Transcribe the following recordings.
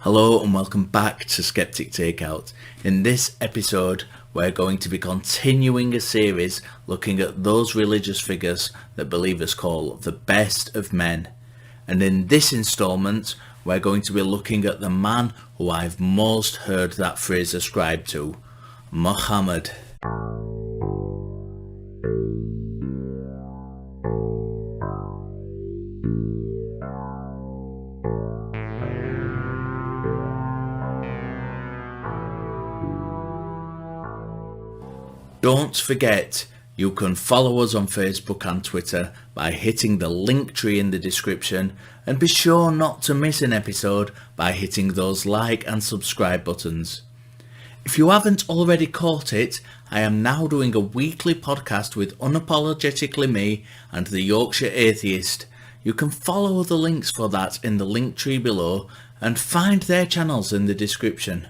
Hello and welcome back to Sceptic Takeout. In this episode, we're going to be continuing a series looking at those religious figures that believers call the best of men. And in this instalment, we're going to be looking at the man who I've most heard that phrase ascribed to, Muhammad. Don't forget, you can follow us on Facebook and Twitter by hitting the link tree in the description, and be sure not to miss an episode by hitting those like and subscribe buttons. If you haven't already caught it, I am now doing a weekly podcast with Unapologetically Me and the Yorkshire Atheist. You can follow the links for that in the link tree below and find their channels in the description.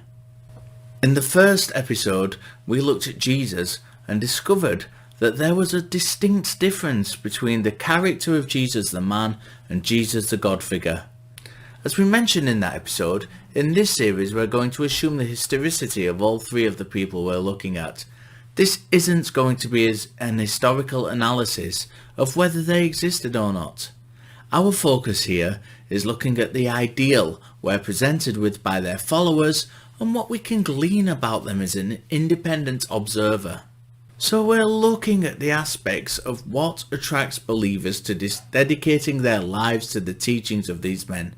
In the first episode, we looked at Jesus and discovered that there was a distinct difference between the character of Jesus the man and Jesus the God figure. As we mentioned in that episode, in this series we're going to assume the historicity of all three of the people we're looking at. This isn't going to be an historical analysis of whether they existed or not. Our focus here is looking at the ideal we're presented with by their followers and what we can glean about them as an independent observer. So we're looking at the aspects of what attracts believers to dedicating their lives to the teachings of these men.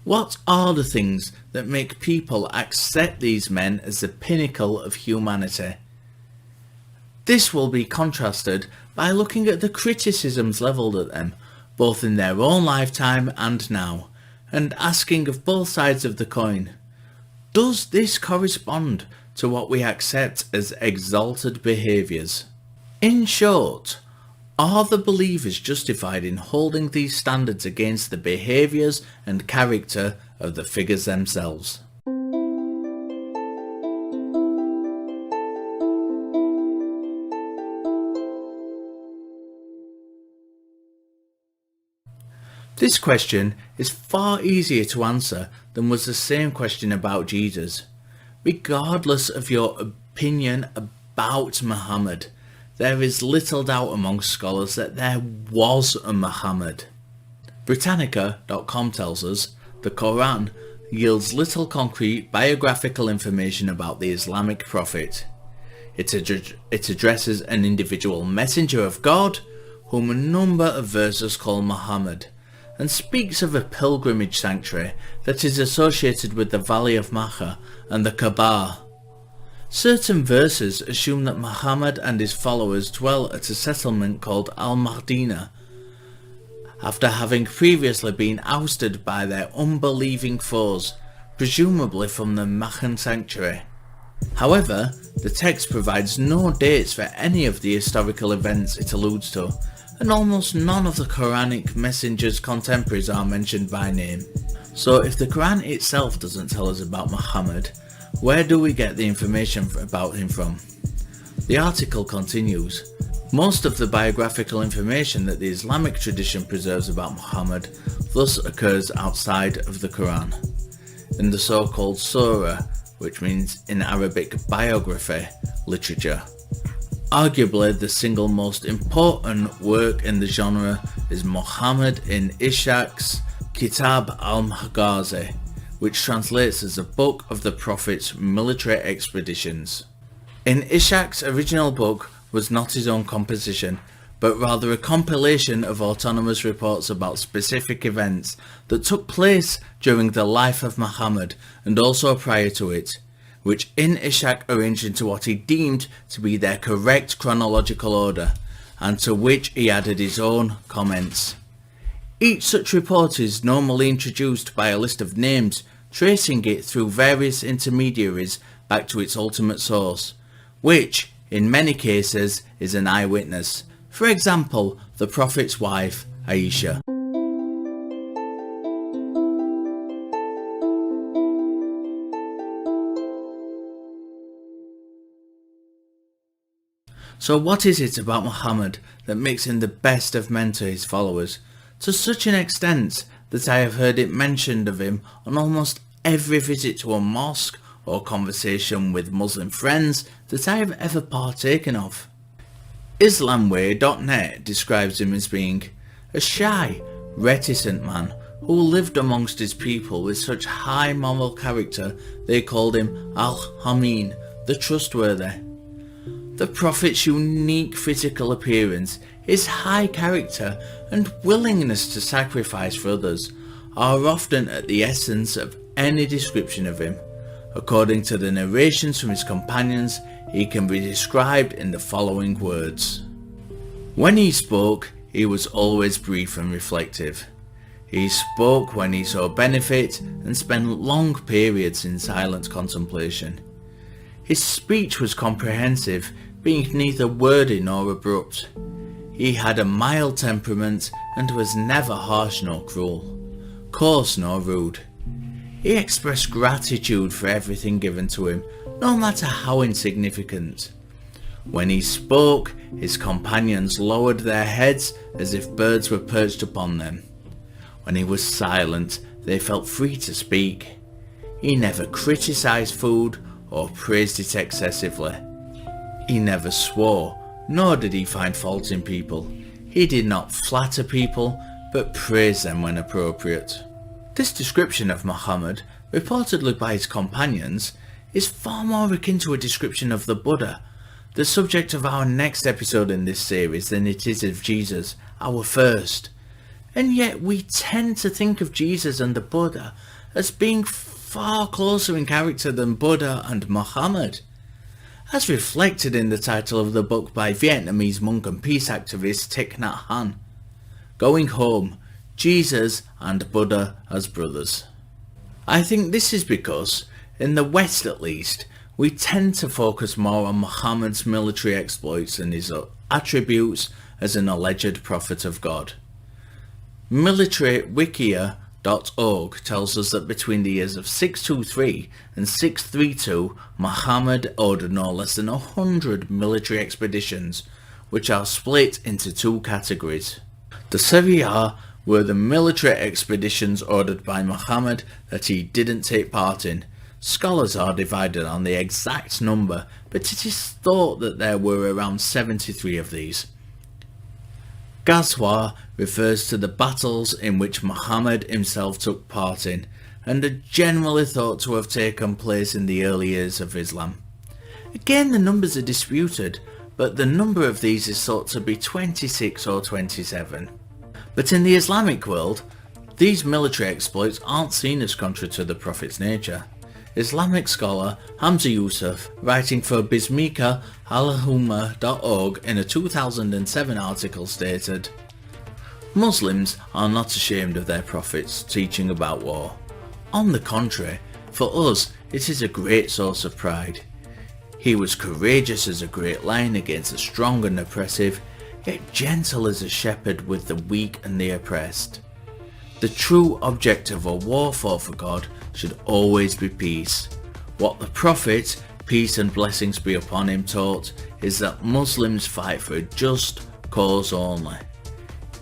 What are the things that make people accept these men as the pinnacle of humanity? This will be contrasted by looking at the criticisms levelled at them, both in their own lifetime and now, and asking of both sides of the coin. Does this correspond to what we accept as exalted behaviours? In short, are the believers justified in holding these standards against the behaviours and character of the figures themselves? This question is far easier to answer than was the same question about Jesus. Regardless of your opinion about Muhammad, there is little doubt among scholars that there was a Muhammad. Britannica.com tells us the Quran yields little concrete biographical information about the Islamic prophet. It addresses an individual messenger of God, whom a number of verses call Muhammad, and speaks of a pilgrimage sanctuary that is associated with the Valley of Makkah and the Kaaba. Certain verses assume that Muhammad and his followers dwell at a settlement called Al-Madinah, after having previously been ousted by their unbelieving foes, presumably from the Meccan sanctuary. However, the text provides no dates for any of the historical events it alludes to, and almost none of the Quranic messenger's contemporaries are mentioned by name. So if the Quran itself doesn't tell us about Muhammad, where do we get the information about him from? The article continues. Most of the biographical information that the Islamic tradition preserves about Muhammad thus occurs outside of the Quran, in the so-called surah, which means in Arabic biography literature. Arguably the single most important work in the genre is Muhammad in Ishaq's Kitab al-Maghazi, which translates as a book of the Prophet's military expeditions. In Ishaq's original book was not his own composition, but rather a compilation of autonomous reports about specific events that took place during the life of Muhammad and also prior to it, which Ishaq arranged into what he deemed to be their correct chronological order, and to which he added his own comments. Each such report is normally introduced by a list of names, tracing it through various intermediaries back to its ultimate source, which, in many cases, is an eyewitness. For example, the Prophet's wife, Aisha. So what is it about Muhammad that makes him the best of men to his followers, to such an extent that I have heard it mentioned of him on almost every visit to a mosque or conversation with Muslim friends that I have ever partaken of. Islamway.net describes him as being a shy, reticent man who lived amongst his people with such high moral character they called him Al-Amin, the trustworthy. The Prophet's unique physical appearance, his high character and willingness to sacrifice for others are often at the essence of any description of him. According to the narrations from his companions, he can be described in the following words. When he spoke, he was always brief and reflective. He spoke when he saw benefit and spent long periods in silent contemplation. His speech was comprehensive, being neither wordy nor abrupt. He had a mild temperament and was never harsh nor cruel, coarse nor rude. He expressed gratitude for everything given to him, no matter how insignificant. When he spoke, his companions lowered their heads as if birds were perched upon them. When he was silent, they felt free to speak. He never criticised food or praised it excessively. He never swore, nor did he find fault in people. He did not flatter people, but praised them when appropriate. This description of Muhammad, reportedly by his companions, is far more akin to a description of the Buddha, the subject of our next episode in this series, than it is of Jesus, our first. And yet we tend to think of Jesus and the Buddha as being far closer in character than Buddha and Muhammad. As reflected in the title of the book by Vietnamese monk and peace activist Thich Nhat Hanh, Going Home, Jesus and Buddha as Brothers. I think this is because, in the West at least, we tend to focus more on Muhammad's military exploits and his attributes as an alleged prophet of God. MilitaryWikia.org tells us that between the years of 623 and 632, Muhammad ordered no less than 100 military expeditions, which are split into two categories. The Sariyah were the military expeditions ordered by Muhammad that he didn't take part in. Scholars are divided on the exact number, but it is thought that there were around 73 of these. Ghazwa refers to the battles in which Muhammad himself took part in, and are generally thought to have taken place in the early years of Islam. Again, the numbers are disputed, but the number of these is thought to be 26 or 27. But in the Islamic world, these military exploits aren't seen as contrary to the Prophet's nature. Islamic scholar Hamza Yusuf, writing for bismikaalhumma.org in a 2007 article, stated, Muslims are not ashamed of their Prophet's teaching about war. On the contrary, for us it is a great source of pride. He was courageous as a great lion against the strong and oppressive, yet gentle as a shepherd with the weak and the oppressed. The true object of a war fought for God should always be peace. What the Prophet, peace and blessings be upon him, taught is that Muslims fight for a just cause only.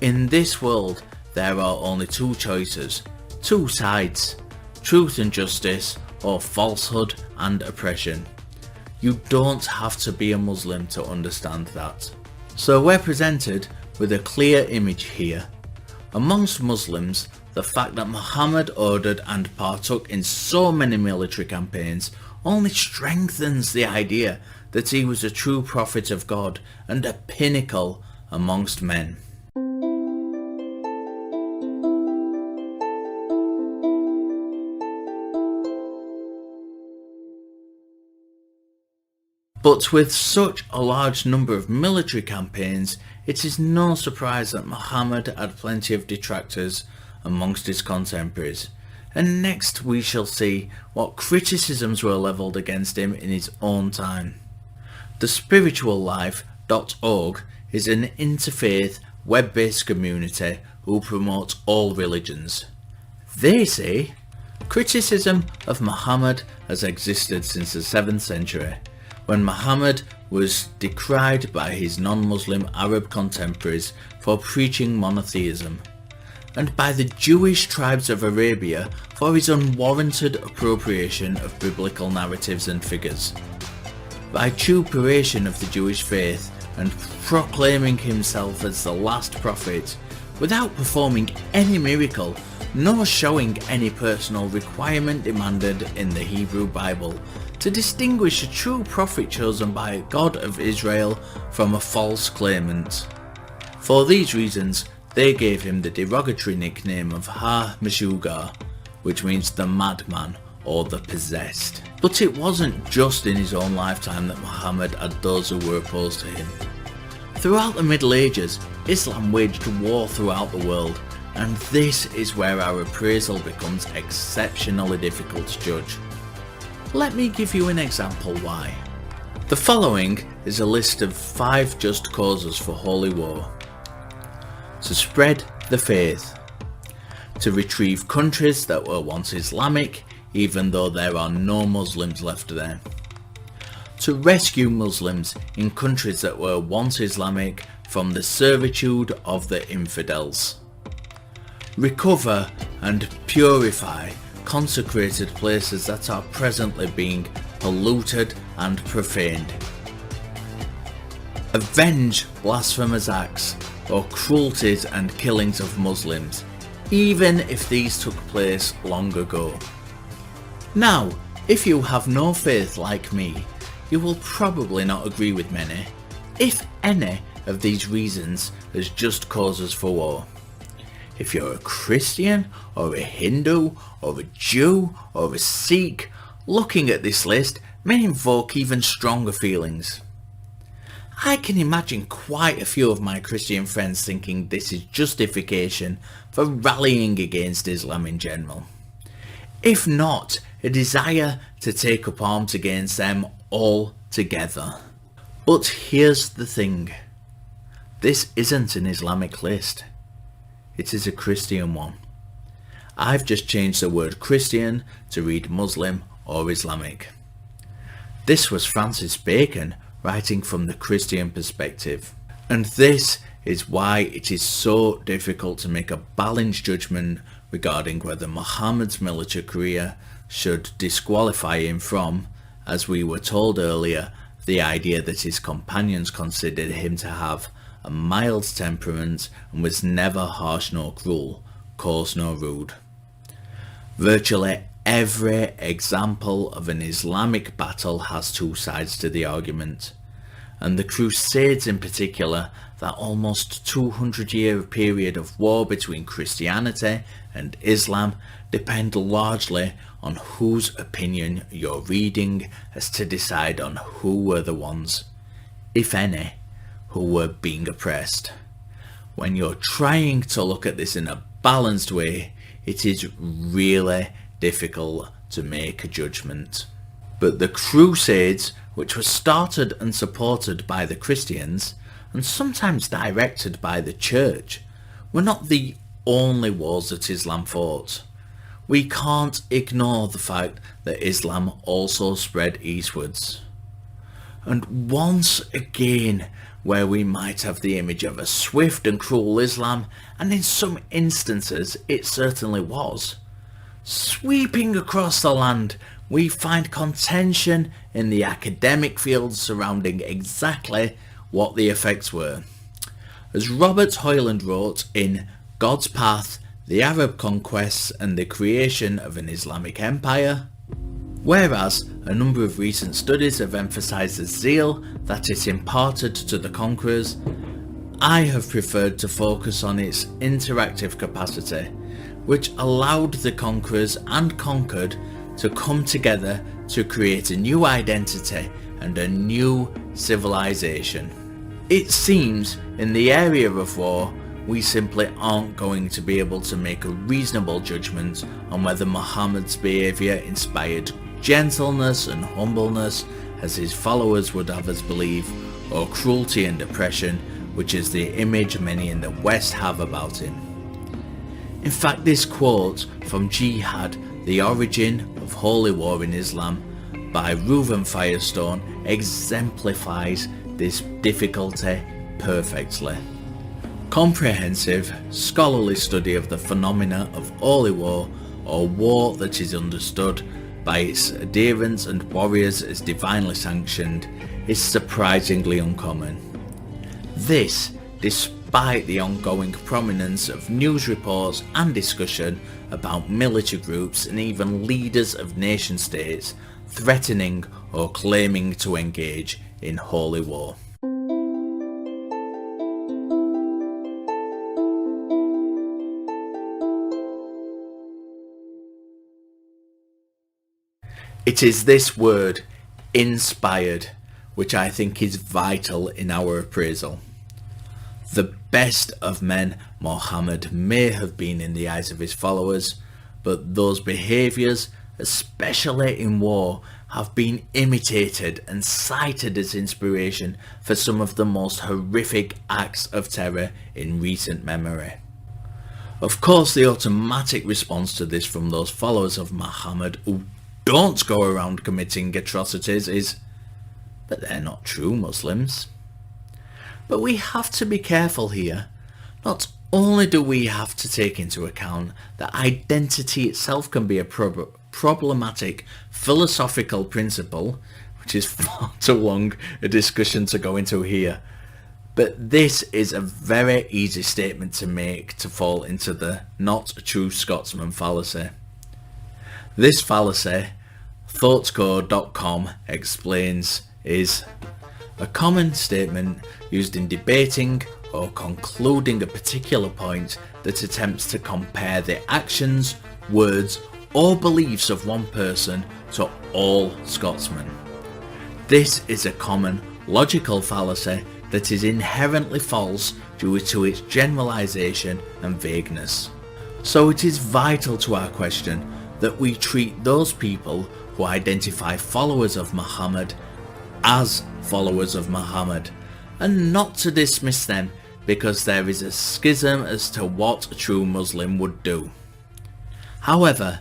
In this world there are only two choices, two sides, truth and justice, or falsehood and oppression. You don't have to be a Muslim to understand that. So we're presented with a clear image here. Amongst Muslims, the fact that Muhammad ordered and partook in so many military campaigns only strengthens the idea that he was a true prophet of God and a pinnacle amongst men. But with such a large number of military campaigns, it is no surprise that Muhammad had plenty of detractors amongst his contemporaries. And next we shall see what criticisms were levelled against him in his own time. TheSpiritualLife.org is an interfaith web-based community who promotes all religions. They say, criticism of Muhammad has existed since the 7th century, when Muhammad was decried by his non-Muslim Arab contemporaries for preaching monotheism. and by the Jewish tribes of Arabia for his unwarranted appropriation of biblical narratives and figures. Vituperation of the Jewish faith and proclaiming himself as the last prophet, without performing any miracle nor showing any personal requirement demanded in the Hebrew Bible to distinguish a true prophet chosen by God of Israel from a false claimant. For these reasons, they gave him the derogatory nickname of Ha-Meshuggah, which means the madman or the possessed. But it wasn't just in his own lifetime that Muhammad had those who were opposed to him. Throughout the Middle Ages, Islam waged war throughout the world, and this is where our appraisal becomes exceptionally difficult to judge. Let me give you an example why. The following is a list of 5 just causes for holy war. To spread the faith. To retrieve countries that were once Islamic, even though there are no Muslims left there. To rescue Muslims in countries that were once Islamic from the servitude of the infidels. Recover and purify consecrated places that are presently being polluted and profaned. Avenge blasphemous acts or cruelties and killings of Muslims, even if these took place long ago. Now, if you have no faith like me, you will probably not agree with many, if any, of these reasons as just causes for war. If you're a Christian, or a Hindu, or a Jew, or a Sikh, looking at this list may invoke even stronger feelings. I can imagine quite a few of my Christian friends thinking this is justification for rallying against Islam in general. If not, a desire to take up arms against them altogether. But here's the thing. This isn't an Islamic list. It is a Christian one. I've just changed the word Christian to read Muslim or Islamic. This was Francis Bacon writing from the Christian perspective. And this is why it is so difficult to make a balanced judgment regarding whether Muhammad's military career should disqualify him from, as we were told earlier, the idea that his companions considered him to have a mild temperament and was never harsh nor cruel, coarse nor rude. Virtually every example of an Islamic battle has 2 sides to the argument, and the Crusades in particular, that almost 200-year period of war between Christianity and Islam, depend largely on whose opinion you're reading as to decide on who were the ones, if any, who were being oppressed. When you're trying to look at this in a balanced way, it is really difficult to make a judgment. But the Crusades, which were started and supported by the Christians, and sometimes directed by the Church, were not the only wars that Islam fought. We can't ignore the fact that Islam also spread eastwards. And once again, where we might have the image of a swift and cruel Islam, and in some instances it certainly was, sweeping across the land, we find contention in the academic field surrounding exactly what the effects were. As Robert Hoyland wrote in God's Path, the Arab Conquests and the Creation of an Islamic Empire, whereas a number of recent studies have emphasised the zeal that it imparted to the conquerors, I have preferred to focus on its interactive capacity, which allowed the conquerors and conquered to come together to create a new identity and a new civilization. It seems in the area of war, we simply aren't going to be able to make a reasonable judgment on whether Muhammad's behaviour inspired gentleness and humbleness, as his followers would have us believe, or cruelty and oppression, which is the image many in the West have about him. In fact, this quote from Jihad, The Origin of Holy War in Islam, by Reuven Firestone exemplifies this difficulty perfectly. Comprehensive, scholarly study of the phenomena of holy war, or war that is understood by its adherents and warriors as divinely sanctioned, is surprisingly uncommon. This, despite the ongoing prominence of news reports and discussion about military groups and even leaders of nation states threatening or claiming to engage in holy war. It is this word, inspired, which I think is vital in our appraisal. The best of men, Mohammed may have been in the eyes of his followers, but those behaviours, especially in war, have been imitated and cited as inspiration for some of the most horrific acts of terror in recent memory. Of course, the automatic response to this from those followers of Muhammad who don't go around committing atrocities is, but they're not true Muslims. But we have to be careful here. Not only do we have to take into account that identity itself can be a problematic philosophical principle, which is far too long a discussion to go into here, but this is a very easy statement to make to fall into the not true Scotsman fallacy. This fallacy, thoughtcode.com explains, is a common statement used in debating or concluding a particular point that attempts to compare the actions, words or beliefs of one person to all Scotsmen. This is a common logical fallacy that is inherently false due to its generalisation and vagueness. So it is vital to our question that we treat those people who identify followers of Muhammad as followers of Muhammad, and not to dismiss them because there is a schism as to what a true Muslim would do. However,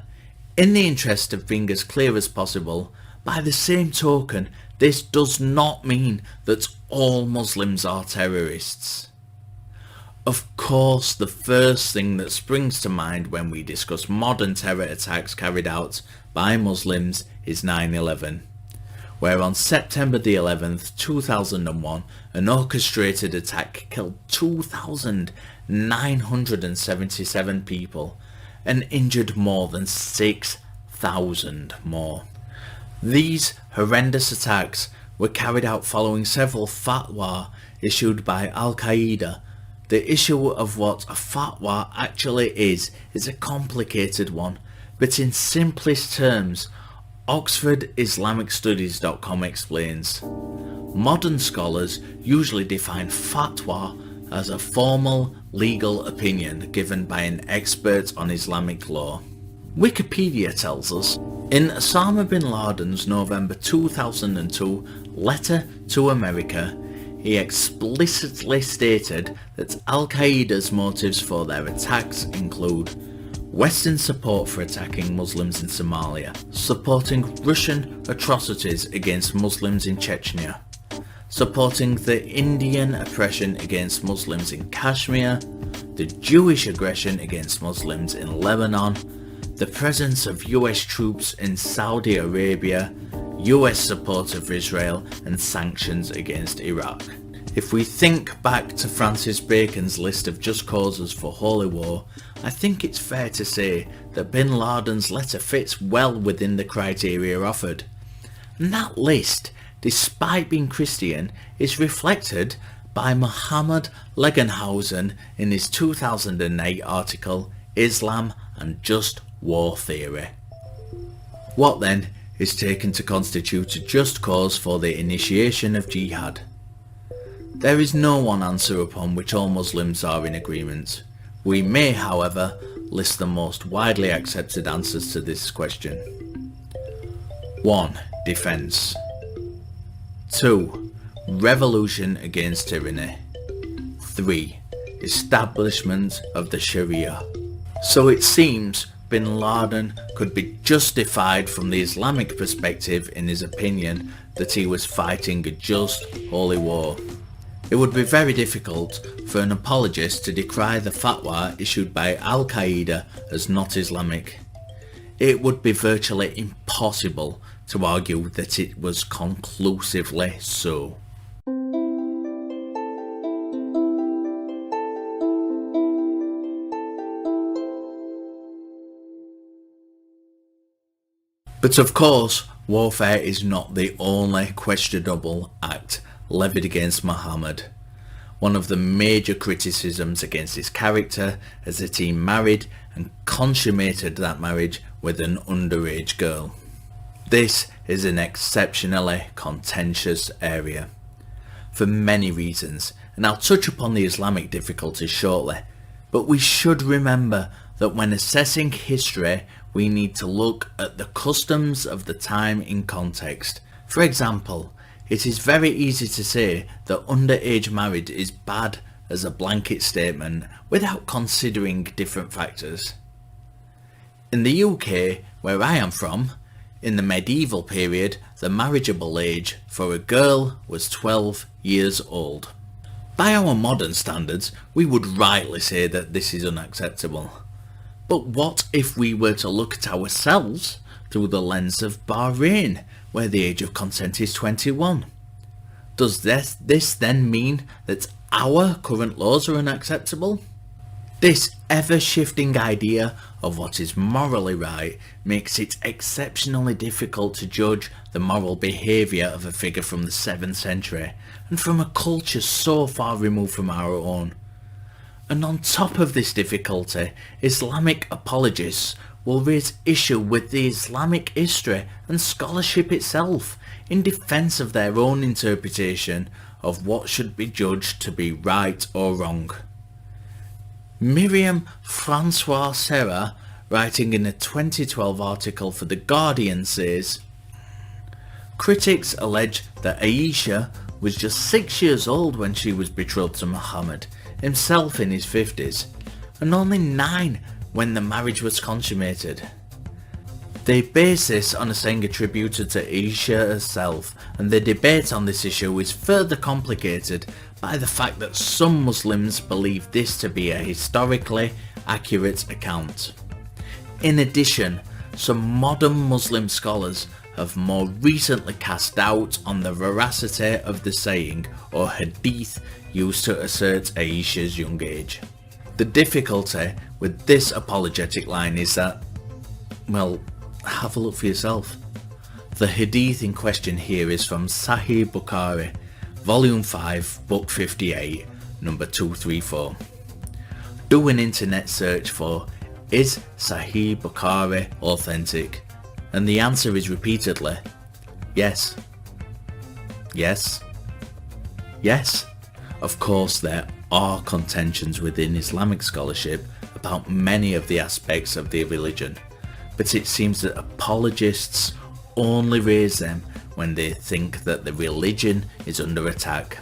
in the interest of being as clear as possible, by the same token, this does not mean that all Muslims are terrorists. Of course, the first thing that springs to mind when we discuss modern terror attacks carried out by Muslims is 9/11, where on September the 11th, 2001, an orchestrated attack killed 2,977 people and injured more than 6,000 more. These horrendous attacks were carried out following several fatwa issued by Al-Qaeda. The issue of what a fatwa actually is a complicated one, but in simplest terms, OxfordIslamicStudies.com explains. Modern scholars usually define fatwa as a formal legal opinion given by an expert on Islamic law. Wikipedia tells us, in Osama bin Laden's November 2002 letter to America, he explicitly stated that Al-Qaeda's motives for their attacks include Western support for attacking Muslims in Somalia, supporting Russian atrocities against Muslims in Chechnya, supporting the Indian oppression against Muslims in Kashmir, the Jewish aggression against Muslims in Lebanon, the presence of US troops in Saudi Arabia, US support of Israel and sanctions against Iraq. If we think back to Francis Bacon's list of just causes for holy war, I think it's fair to say that bin Laden's letter fits well within the criteria offered. And that list, despite being Christian, is reflected by Mohammed Legenhausen in his 2008 article Islam and Just War Theory. What then is taken to constitute a just cause for the initiation of jihad? There is no one answer upon which all Muslims are in agreement. We may, however, list the most widely accepted answers to this question. 1. Defence. 2. Revolution against tyranny. 3. Establishment of the Sharia. So it seems bin Laden could be justified from the Islamic perspective in his opinion that he was fighting a just holy war. It would be very difficult for an apologist to decry the fatwa issued by Al-Qaeda as not Islamic. It would be virtually impossible to argue that it was conclusively so. But of course, warfare is not the only questionable act levied against Muhammad. One of the major criticisms against his character is that he married and consummated that marriage with an underage girl. This is an exceptionally contentious area, for many reasons, and I'll touch upon the Islamic difficulties shortly, but we should remember that when assessing history, we need to look at the customs of the time in context. For example, it is very easy to say that underage marriage is bad as a blanket statement without considering different factors. In the UK, where I am from, in the medieval period, the marriageable age for a girl was 12 years old. By our modern standards, we would rightly say that this is unacceptable. But what if we were to look at ourselves through the lens of Bahrain, where the age of consent is 21? Does this then mean that our current laws are unacceptable? This ever-shifting idea of what is morally right makes it exceptionally difficult to judge the moral behaviour of a figure from the 7th century and from a culture so far removed from our own. And on top of this difficulty, Islamic apologists will raise issue with the Islamic history and scholarship itself in defence of their own interpretation of what should be judged to be right or wrong. Miriam Francois Serra, writing in a 2012 article for The Guardian, says, critics allege that Aisha was just 6 years old when she was betrothed to Muhammad, himself in his 50s, and only 9 when the marriage was consummated. They base this on a saying attributed to Aisha herself, and the debate on this issue is further complicated by the fact that some Muslims believe this to be a historically accurate account. In addition, some modern Muslim scholars have more recently cast doubt on the veracity of the saying or hadith used to assert Aisha's young age. The difficulty with this apologetic line is that, well, have a look for yourself. The hadith in question here is from Sahih Bukhari, Volume 5, Book 58, number 234. Do an internet search for "Is Sahih Bukhari authentic?" and the answer is repeatedly yes, yes, yes. Of course, there are contentions within Islamic scholarship about many of the aspects of the religion, but it seems that apologists only raise them when they think that the religion is under attack.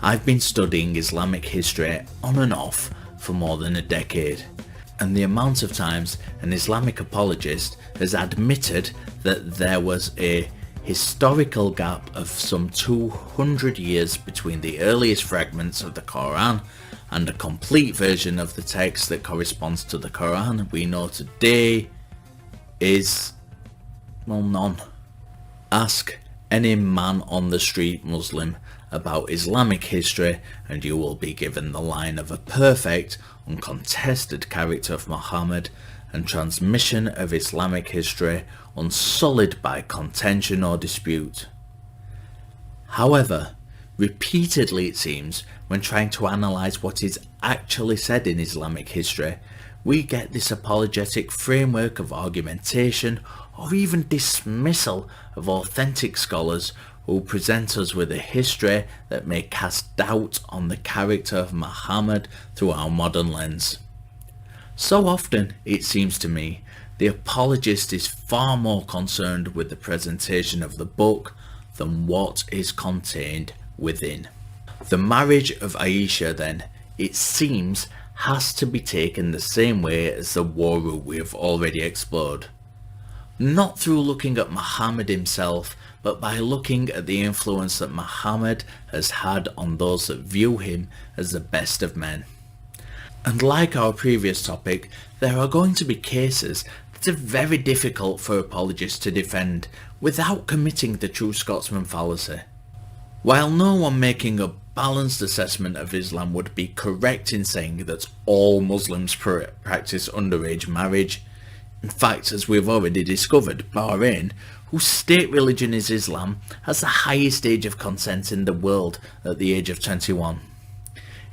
I've been studying Islamic history on and off for more than a decade, and the amount of times an Islamic apologist has admitted that there was a historical gap of some 200 years between the earliest fragments of the Quran and a complete version of the text that corresponds to the Quran we know today is, well, none. Ask any man on the street Muslim about Islamic history and you will be given the line of a perfect, uncontested character of Muhammad and transmission of Islamic history unsullied by contention or dispute. However, repeatedly it seems, when trying to analyse what is actually said in Islamic history, we get this apologetic framework of argumentation or even dismissal of authentic scholars who present us with a history that may cast doubt on the character of Muhammad through our modern lens. So often, it seems to me, the apologist is far more concerned with the presentation of the book than what is contained within. The marriage of Aisha, then, it seems, has to be taken the same way as the war route we have already explored. not through looking at Muhammad himself, but by looking at the influence that Muhammad has had on those that view him as the best of men. And like our previous topic, there are going to be cases that are very difficult for apologists to defend without committing the true Scotsman fallacy. While no one making a balanced assessment of Islam would be correct in saying that all Muslims practice underage marriage, in fact, as we've already discovered, Bahrain, whose state religion is Islam, has the highest age of consent in the world at the age of 21.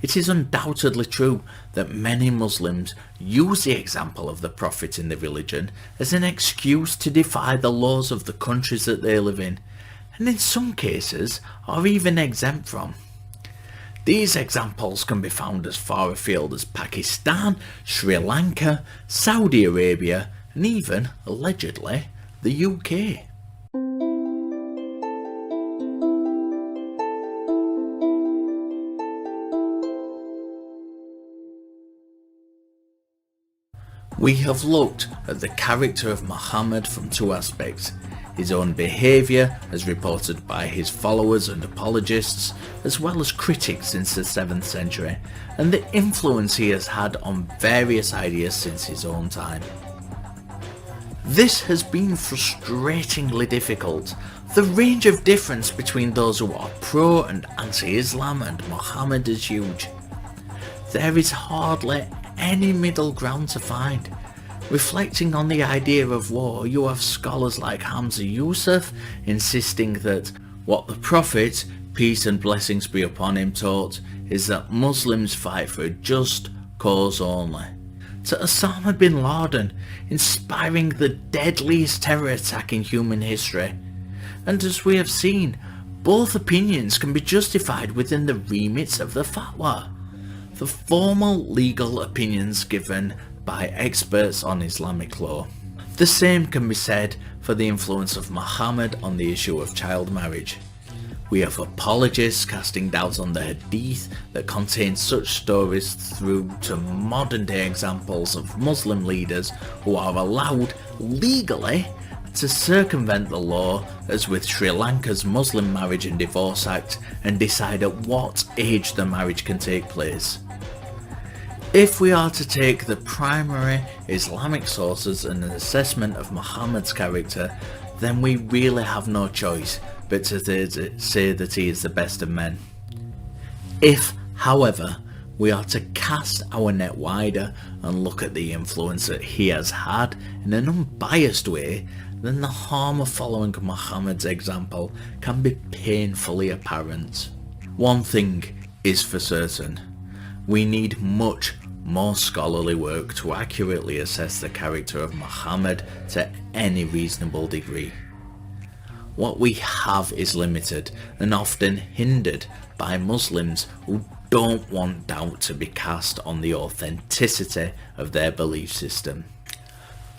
It is undoubtedly true that many Muslims use the example of the Prophet in the religion as an excuse to defy the laws of the countries that they live in, and in some cases are even exempt from. These examples can be found as far afield as Pakistan, Sri Lanka, Saudi Arabia, and even, allegedly, the UK. We have looked at the character of Muhammad from two aspects: his own behaviour as reported by his followers and apologists, as well as critics since the 7th century, and the influence he has had on various ideas since his own time. This has been frustratingly difficult. The range of difference between those who are pro and anti-Islam and Muhammad is huge. There is hardly any middle ground to find. Reflecting on the idea of war, you have scholars like Hamza Yusuf insisting that what the Prophet, peace and blessings be upon him, taught is that Muslims fight for a just cause only. To Osama bin Laden, inspiring the deadliest terror attack in human history. And as we have seen, both opinions can be justified within the remits of the fatwa, the formal legal opinions given by experts on Islamic law. The same can be said for the influence of Muhammad on the issue of child marriage. We have apologists casting doubt on the hadith that contain such stories through to modern day examples of Muslim leaders who are allowed legally to circumvent the law, as with Sri Lanka's Muslim Marriage and Divorce Act, and decide at what age the marriage can take place. If we are to take the primary Islamic sources and an assessment of Muhammad's character, then we really have no choice but to say that he is the best of men. If, however, we are to cast our net wider and look at the influence that he has had in an unbiased way, then the harm of following Muhammad's example can be painfully apparent. One thing is for certain: we need much more scholarly work to accurately assess the character of Muhammad to any reasonable degree. What we have is limited and often hindered by Muslims who don't want doubt to be cast on the authenticity of their belief system.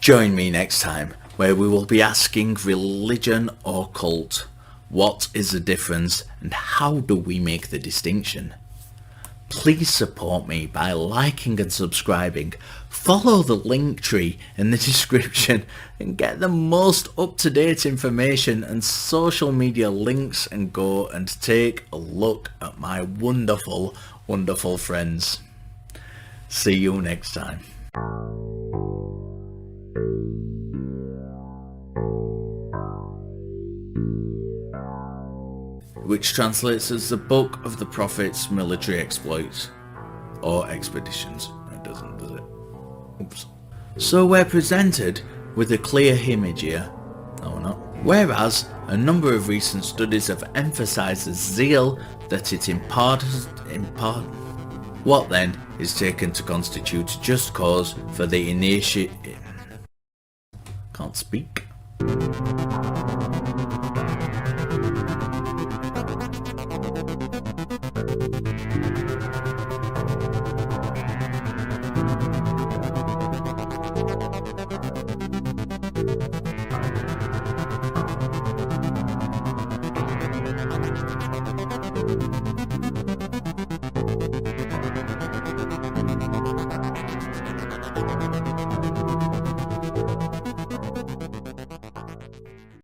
Join me next time, where we will be asking religion or cult, what is the difference and how do we make the distinction? Please support me by liking and subscribing, follow the link tree in the description and get the most up-to-date information and social media links, and go and take a look at my wonderful, wonderful friends. See you next time. Which translates as the Book of the Prophet's Military Exploits, or Expeditions. It doesn't, does it? Oops. So we're presented with a clear image here. No, we're not. Whereas a number of recent studies have emphasised the zeal that it imparts, what then is taken to constitute just cause for the initiate... Can't speak.